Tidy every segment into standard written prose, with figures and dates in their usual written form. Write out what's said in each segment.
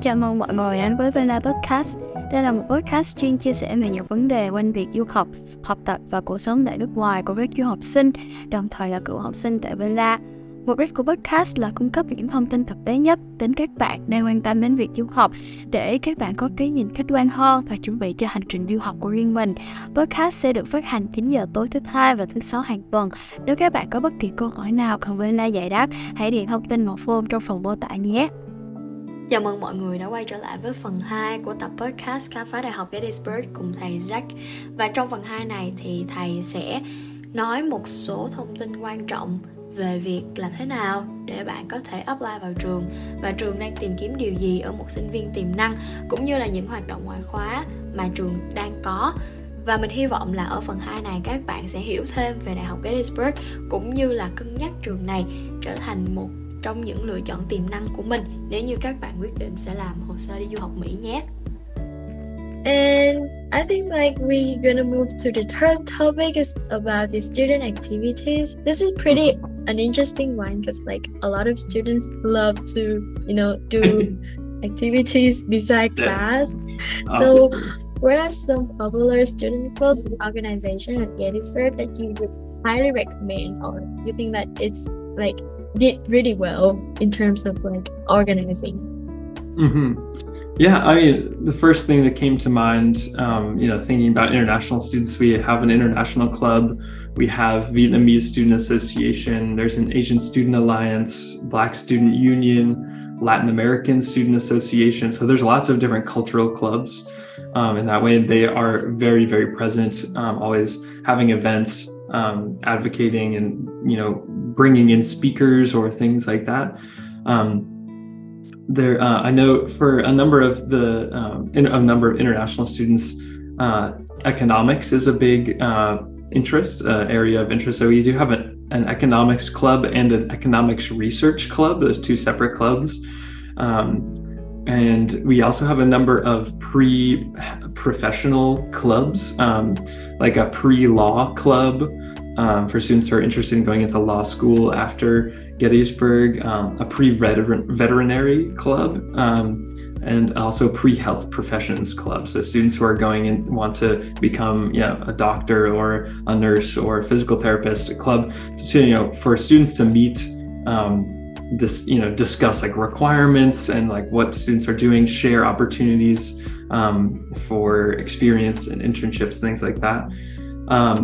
Chào mừng mọi người đến với Vela Podcast. Đây là một podcast chuyên chia sẻ về những vấn đề quanh việc du học, học tập và cuộc sống tại nước ngoài của các du học sinh, đồng thời là cựu học sinh tại Vela. Mục đích của podcast là cung cấp những thông tin thực tế nhất đến các bạn đang quan tâm đến việc du học để các bạn có cái nhìn khách quan hơn và chuẩn bị cho hành trình du học của riêng mình. Podcast sẽ được phát hành 9 giờ tối thứ Hai và thứ Sáu hàng tuần. Nếu các bạn có bất kỳ câu hỏi nào cần Vela giải đáp, hãy điền thông tin vào form trong phần mô tả nhé. Chào mừng mọi người đã quay trở lại với phần 2 của tập podcast khám phá Đại học Gettysburg cùng thầy Zach. Và trong phần 2 này thì thầy sẽ nói một số thông tin quan trọng về việc làm thế nào để bạn có thể apply vào trường và trường đang tìm kiếm điều gì ở một sinh viên tiềm năng, cũng như là những hoạt động ngoại khóa mà trường đang có. Và mình hy vọng là ở phần 2 này các bạn sẽ hiểu thêm về Đại học Gettysburg cũng như là cân nhắc trường này trở thành một trong những lựa chọn tiềm năng của mình nếu như các bạn quyết định sẽ làm hồ sơ đi du học Mỹ nhé. And I think we're gonna move to the third topic is about the student activities. This is pretty an interesting one because a lot of students love to, do activities beside class. So what are some popular student clubs and organizations at Gettysburg that you would highly recommend, or you think that it's did really well in terms of organizing? Yeah, I mean, the first thing that came to mind, thinking about international students, we have an international club, we have Vietnamese Student Association, there's an Asian Student Alliance, Black Student Union, Latin American Student Association. So there's lots of different cultural clubs. In that way, they are very, very present, always having events, advocating and, bringing in speakers or things like that. I know for a number of international students, economics is a big area of interest. So we do have an economics club and an economics research club. Those two separate clubs. And we also have a number of pre-professional clubs, like a pre-law club for students who are interested in going into law school after Gettysburg, a pre-veterinary club, and also pre-health professions club. So students who are going and want to become a doctor or a nurse or a physical therapist, a club to, for students to meet, discuss requirements and what students are doing, share opportunities for experience and internships, things like that. I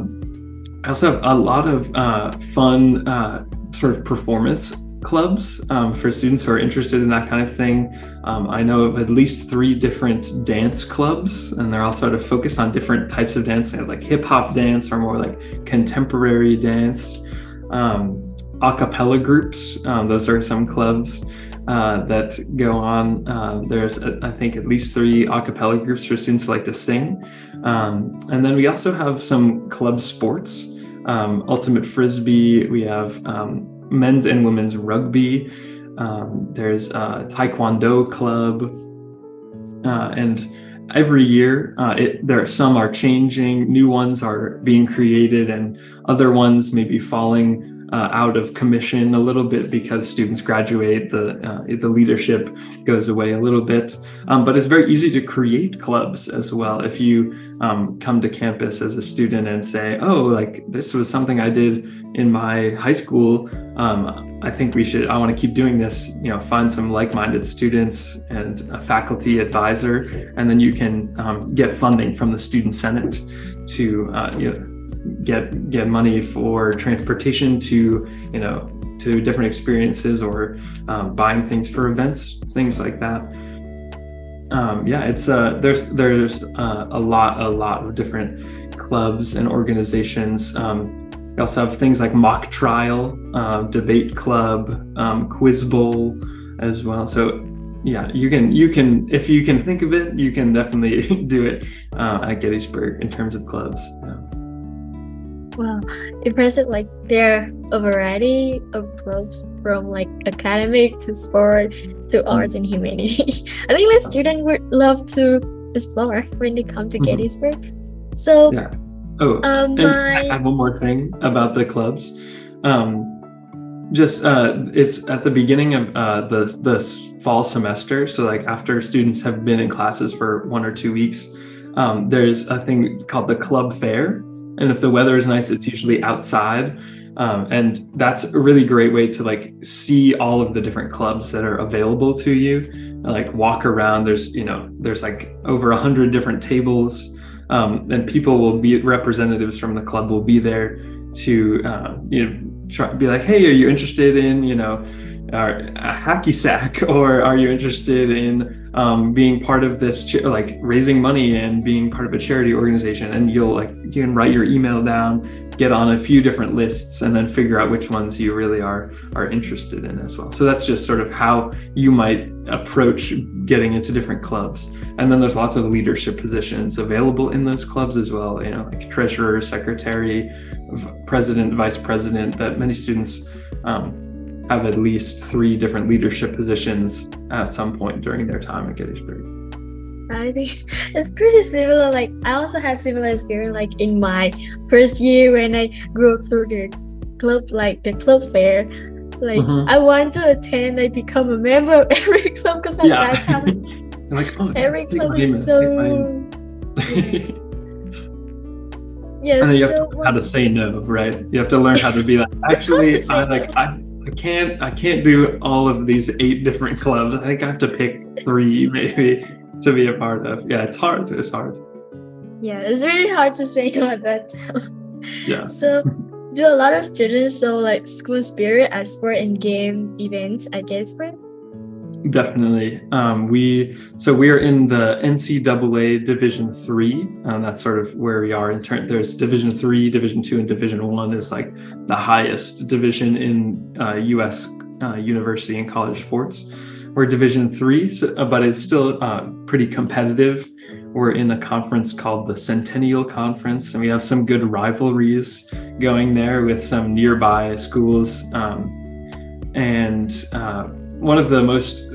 also have a lot of fun sort of performance clubs for students who are interested in that kind of thing. I know of at least 3 different dance clubs, and they're all sort of focused on different types of dance, like hip-hop dance or more like contemporary dance. A cappella groups, those are some clubs that go on. There's, I think, at least 3 a cappella groups for students who like to sing. And then we also have some club sports, ultimate frisbee, we have men's and women's rugby, there's a taekwondo club, and every year some are changing, new ones are being created, and other ones may be falling out of commission a little bit because students graduate, the leadership goes away a little bit, but it's very easy to create clubs as well. If you come to campus as a student and say, this was something I did in my high school, I think I want to keep doing this, find some like-minded students and a faculty advisor, and then you can get funding from the Student Senate to get money for transportation to different experiences or buying things for events, things like that. It's there's a lot of different clubs and organizations. We also have things like mock trial, debate club, quiz bowl as well. So you can if you can think of it, you can definitely do it at Gettysburg in terms of clubs. Wow, impressive. There are a variety of clubs from academic to sport to arts and humanity. I think the student would love to explore when they come to Gettysburg. So and I have one more thing about the clubs. Just it's at the beginning of the fall semester. So like after students have been in classes for 1 or 2 weeks, there's a thing called the club fair. And if the weather is nice, it's usually outside. And that's a really great way to like see all of the different clubs that are available to you. And, like walk around. There's like over 100 different tables, and people will be representatives from the club will be there to be like, hey, are you interested in a hacky sack, or are you interested in being part of this like raising money and being part of a charity organization? And you can write your email down, get on a few different lists, and then figure out which ones you really are interested in as well. So that's just sort of how you might approach getting into different clubs. And then there's lots of leadership positions available in those clubs as well, like treasurer, secretary, president, vice president, that many students have at least 3 different leadership positions at some point during their time at Gettysburg. I think it's pretty similar. Like I also have similar experience like in my first year when I go through the club, like the club fair. Like I want to attend, like become a member of every club, because at that time like, every club is so yeah. And then you have to learn how to say no, right? You have to learn how to be like, actually, I can't do all of these 8 different clubs. I think I have to pick 3 maybe to be a part of. Yeah, it's hard. Yeah, it's really hard to say no at that time. Yeah. So do a lot of students show like school spirit at sport and game events at Gettysburg? Definitely. We are in the NCAA Division III. That's sort of where we are in turn. There's Division III, Division II, and Division I is like the highest division in U.S. University and college sports. We're Division III, but it's still pretty competitive. We're in a conference called the Centennial Conference, and we have some good rivalries going there with some nearby schools. One of the most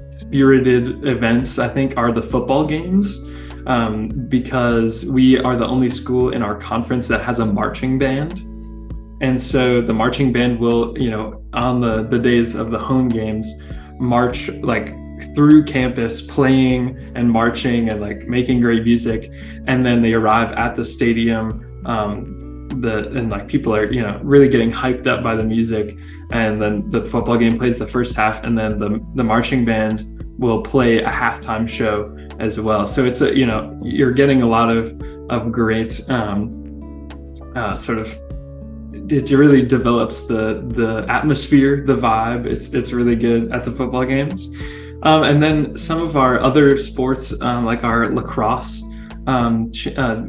spirited events, I think, are the football games, because we are the only school in our conference that has a marching band. And so the marching band will, on the days of the home games, march like through campus playing and marching and like making great music. And then they arrive at the stadium, and like people are really getting hyped up by the music, and then the football game plays the first half, and then the marching band will play a halftime show as well. So it's you're getting a lot of great sort of, it really develops the atmosphere, the vibe. It's really good at the football games. And then some of our other sports, like our lacrosse,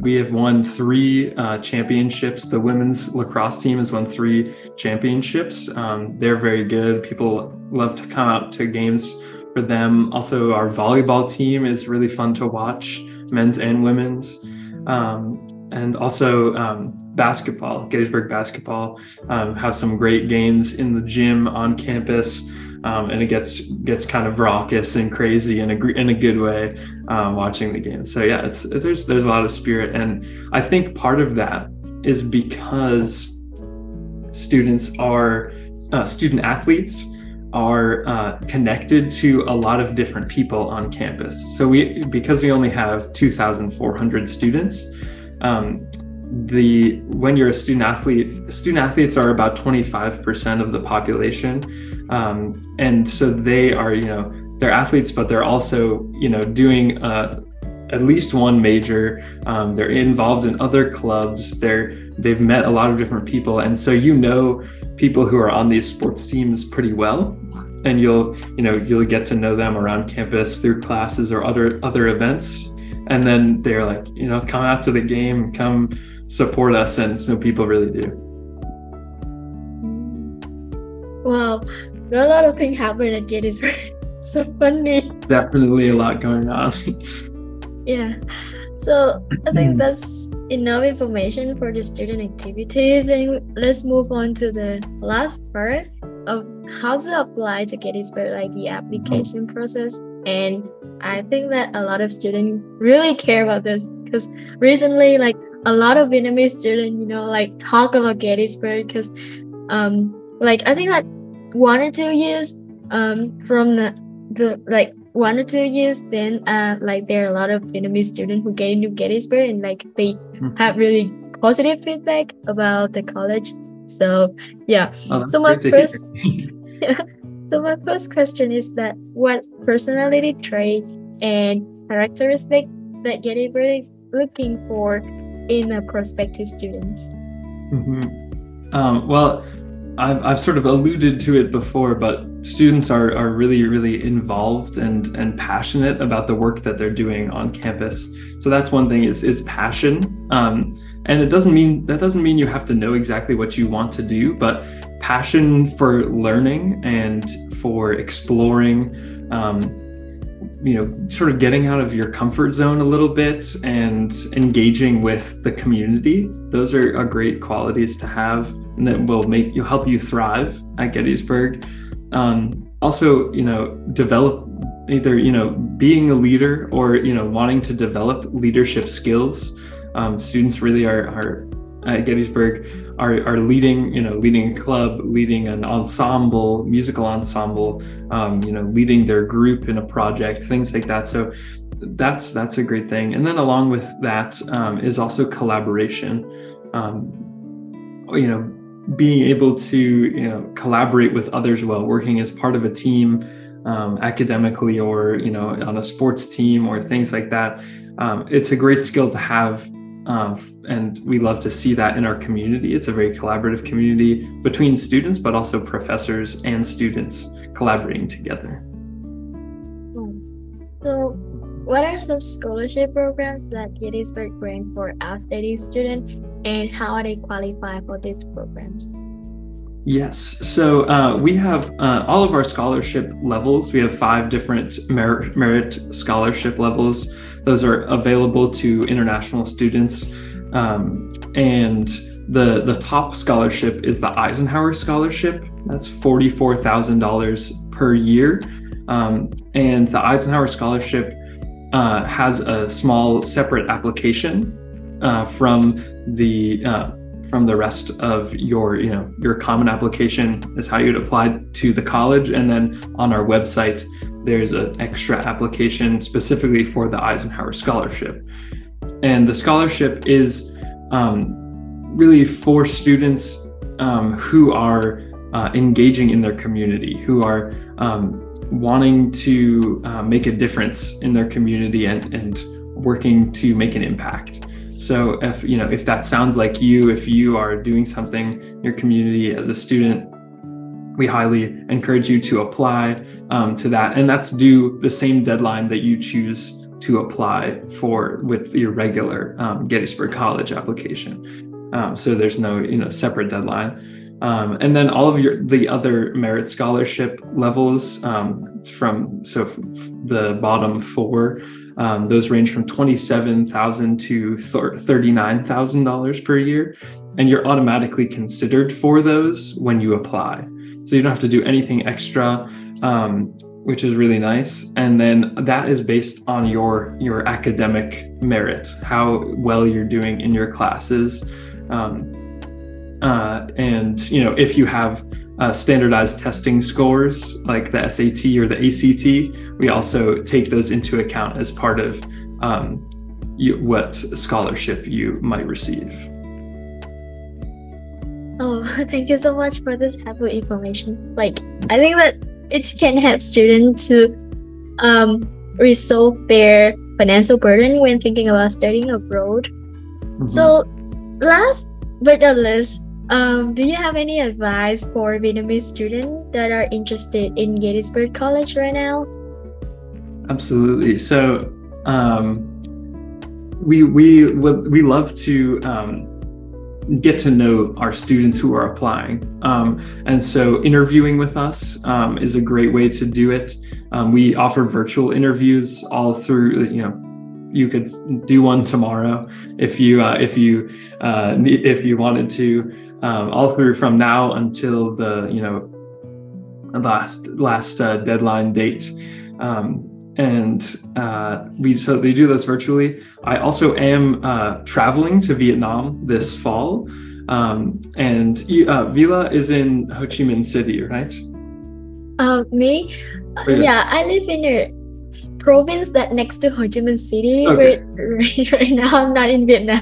we have won 3 championships. The women's lacrosse team has won 3 championships. They're very good. People love to come out to games for them. Also, our volleyball team is really fun to watch, men's and women's. And also basketball, Gettysburg basketball, have some great games in the gym on campus. And it gets kind of raucous and crazy in a good way, watching the game. So yeah, there's a lot of spirit, and I think part of that is because student athletes are connected to a lot of different people on campus. So because we only have 2,400 students, when you're a student athletes are about 25% of the population. And so they are, they're athletes, but they're also, doing at least one major. They're involved in other clubs. They've met a lot of different people. And so, people who are on these sports teams pretty well, and you'll get to know them around campus through classes or other events. And then they're like, come out to the game, come support us. And so people really do. Wow, there are a lot of things happening at Gettysburg. So funny. Definitely a lot going on. Yeah. So I think that's enough information for the student activities, and let's move on to the last part of how to apply to Gettysburg, like the application process. And I think that a lot of students really care about this, because recently, like a lot of Vietnamese students, talk about Gettysburg, because like I think that 1 or 2 years from the like 1 or 2 years, then like there are a lot of Vietnamese students who get into Gettysburg, and like they have really positive feedback about the college. So yeah. So my first so my first question is that what personality trait and characteristic that Gettysburg is looking for in a prospective student? Well, I've sort of alluded to it before, but students are really, really involved and passionate about the work that they're doing on campus. So that's one thing is passion. And that doesn't mean you have to know exactly what you want to do, but passion for learning and for exploring, sort of getting out of your comfort zone a little bit and engaging with the community. Those are great qualities to have, and that will help you thrive at Gettysburg. Also, develop either, being a leader or, wanting to develop leadership skills. Students really are at Gettysburg are leading, leading a club, leading an ensemble, musical ensemble, leading their group in a project, things like that. So that's a great thing. And then along with that is also collaboration. Being able to, collaborate with others well, working as part of a team, academically or, on a sports team or things like that. It's a great skill to have. And we love to see that in our community. It's a very collaborative community between students, but also professors and students collaborating together. So what are some scholarship programs that Gettysburg brings for outstanding students, and how are they qualified for these programs? Yes, so we have all of our scholarship levels. We have 5 different merit scholarship levels. Those are available to international students. And the top scholarship is the Eisenhower Scholarship. That's $44,000 per year. And the Eisenhower Scholarship has a small separate application from the rest of your common application is how you'd apply to the college. And then on our website, there's an extra application specifically for the Eisenhower Scholarship. And the scholarship is really for students who are engaging in their community, who are wanting to make a difference in their community and working to make an impact. So if that sounds like you, if you are doing something in your community as a student, we highly encourage you to apply to that. And that's due the same deadline that you choose to apply for with your regular Gettysburg College application. So there's no separate deadline. And then all of the other merit scholarship levels from the bottom 4, those range from $27,000 to $39,000 per year, and you're automatically considered for those when you apply. So you don't have to do anything extra, which is really nice. And then that is based on your academic merit, how well you're doing in your classes. And if you have standardized testing scores like the SAT or the ACT, we also take those into account as part of what scholarship you might receive. Oh, thank you so much for this helpful information. Like, I think that it can help students to resolve their financial burden when thinking about studying abroad. Mm-hmm. So, last but not least, do you have any advice for Vietnamese students that are interested in Gettysburg College right now? Absolutely. So, we love to get to know our students who are applying. And so interviewing with us is a great way to do it. We offer virtual interviews all through, you could do one tomorrow if you wanted to, all through from now until the last deadline date. And they do this virtually. I also am traveling to Vietnam this fall. And you, Villa is in Ho Chi Minh City, right? Me? Yeah, I live in a province that next to Ho Chi Minh City, Okay. but right now I'm not in Vietnam.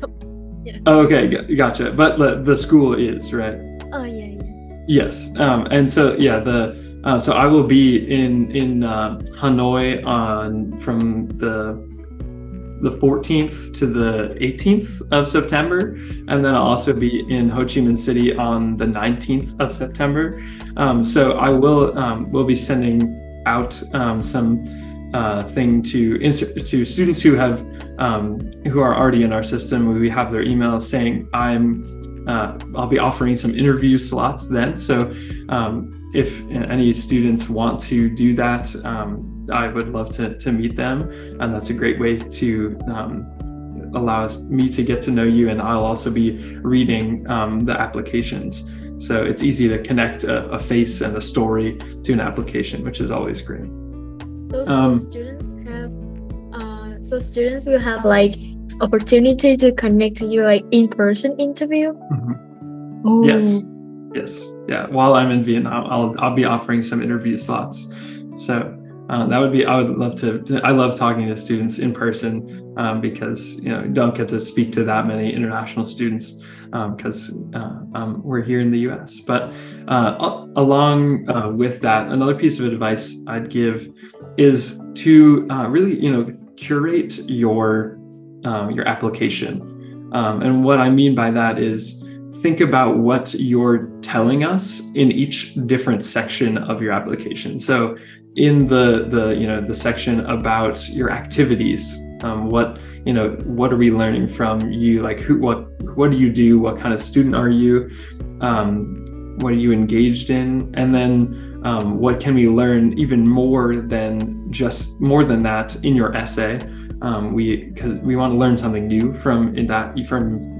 Yeah. Oh, okay, gotcha. But the school is, right? Oh yeah. Yes. And so yeah, so I will be in Hanoi from the 14th to the 18th of September, and then I'll also be in Ho Chi Minh City on the 19th of September. So I will be sending out some thing to students who are already in our system. We have their email saying I'll be offering some interview slots then. So if any students want to do that, I would love to meet them, and that's a great way to allow me to get to know you, and I'll also be reading the applications. So it's easy to connect a face and a story to an application, which is always great. So students will have like opportunity to connect to you like in-person interview. Mm-hmm. Oh. Yes, yeah. While I'm in Vietnam, I'll be offering some interview slots. So that would be. I would love to. I love talking to students in person because you don't get to speak to that many international students because we're here in the U.S. But along with that, another piece of advice I'd give is to really curate your application. And what I mean by that is think about what you're telling us in each different section of your application. So in the section about your activities, what are we learning from you? Like what do you do? What kind of student are you? What are you engaged in? And then what can we learn even more than that in your essay? Because we want to learn something new from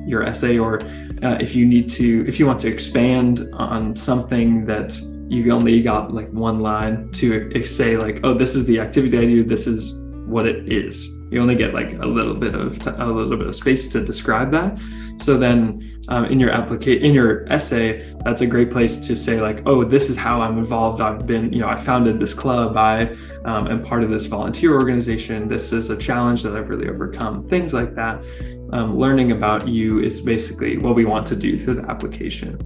your essay, or if you want to expand on something that you only got like one line to say, like, oh, this is the activity I do, this is what it is. You only get like a little bit of space to describe that. So then in your essay, that's a great place to say, like, oh, this is how I'm involved. I founded this club. I am part of this volunteer organization. This is a challenge that I've really overcome. Things like that. Learning about you is basically what we want to do through the application.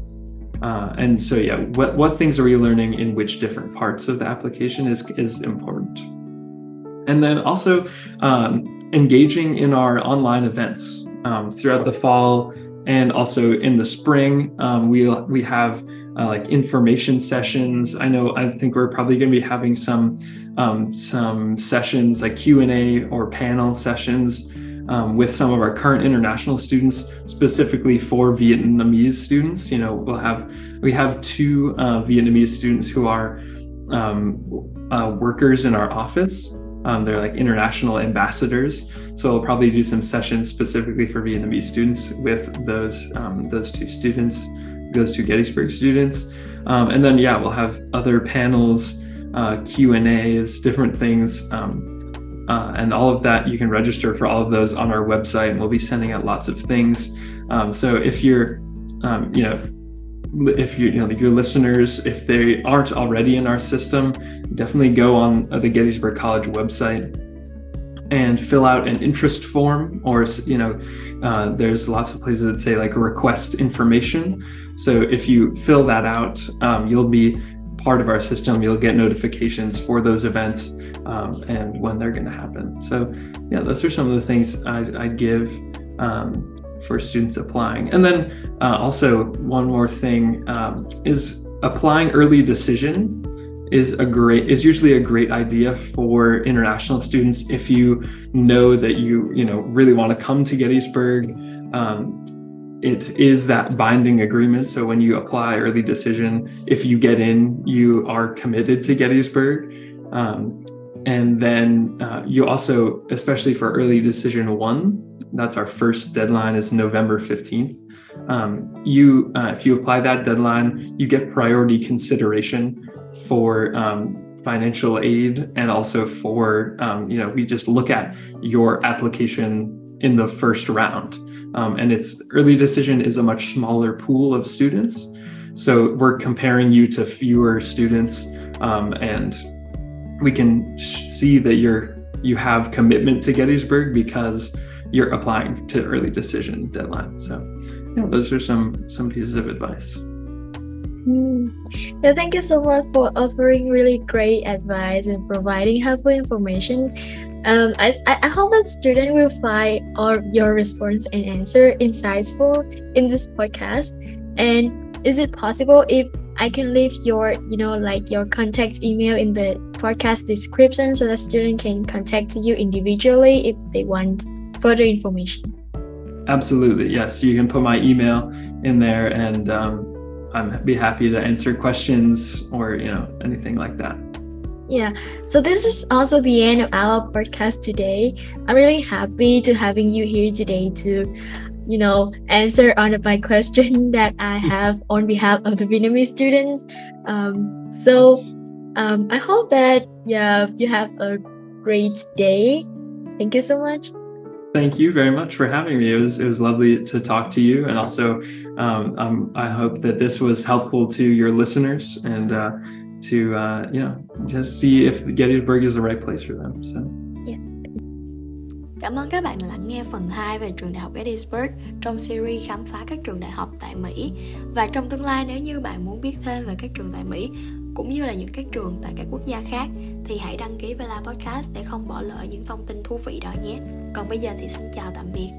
And so, yeah, what things are we learning in which different parts of the application is important. And then also engaging in our online events throughout the fall, and also in the spring. We have like information sessions. I think we're probably going to be having some sessions like Q&A or panel sessions with some of our current international students, specifically for Vietnamese students. We have two Vietnamese students who are workers in our office. They're like international ambassadors. So we'll probably do some sessions specifically for Vietnamese students with those two Gettysburg students. And then, yeah, we'll have other panels, Q&As, different things. And all of that, you can register for all of those on our website, and we'll be sending out lots of things. So if your listeners, if they aren't already in our system, definitely go on the Gettysburg College website and fill out an interest form, or there's lots of places that say like request information. So if you fill that out, you'll be part of our system. You'll get notifications for those events and when they're going to happen. So yeah, those are some of the things I'd give for students applying. And then also one more thing is applying early decision is usually a great idea for international students. If you know that you really want to come to Gettysburg, it is that binding agreement. So when you apply early decision, if you get in, you are committed to Gettysburg. And then you also, especially for early decision 1, that's our first deadline, is November 15th. If you apply that deadline, you get priority consideration for financial aid, and also for we just look at your application in the first round. And its early decision is a much smaller pool of students. So we're comparing you to fewer students, and we can see that you have commitment to Gettysburg because you're applying to early decision deadline. So yeah, those are some pieces of advice. Yeah, thank you so much for offering really great advice and providing helpful information. I hope that student will find all your response and answer insightful in this podcast. And is it possible if I can leave your, your contact email in the podcast description so that student can contact you individually if they want further information? Absolutely, yes. You can put my email in there, and I'd be happy to answer questions or anything like that. Yeah, so this is also the end of our podcast today. I'm really happy to having you here today to answer all of my questions that I have on behalf of the Vietnamese students. I hope that you have a great day. Thank you so much. Thank you very much for having me. It was lovely to talk to you, and also I hope that this was helpful to your listeners and to just see if Gettysburg is the right place for them. So. Cảm ơn các bạn đã lắng nghe phần 2 về trường đại học Gettysburg trong series khám phá các trường đại học tại Mỹ. Và trong tương lai, nếu như bạn muốn biết thêm về các trường tại Mỹ cũng như là những các trường tại các quốc gia khác thì hãy đăng ký Vela Podcast để không bỏ lỡ những thông tin thú vị đó nhé. Còn bây giờ thì xin chào tạm biệt.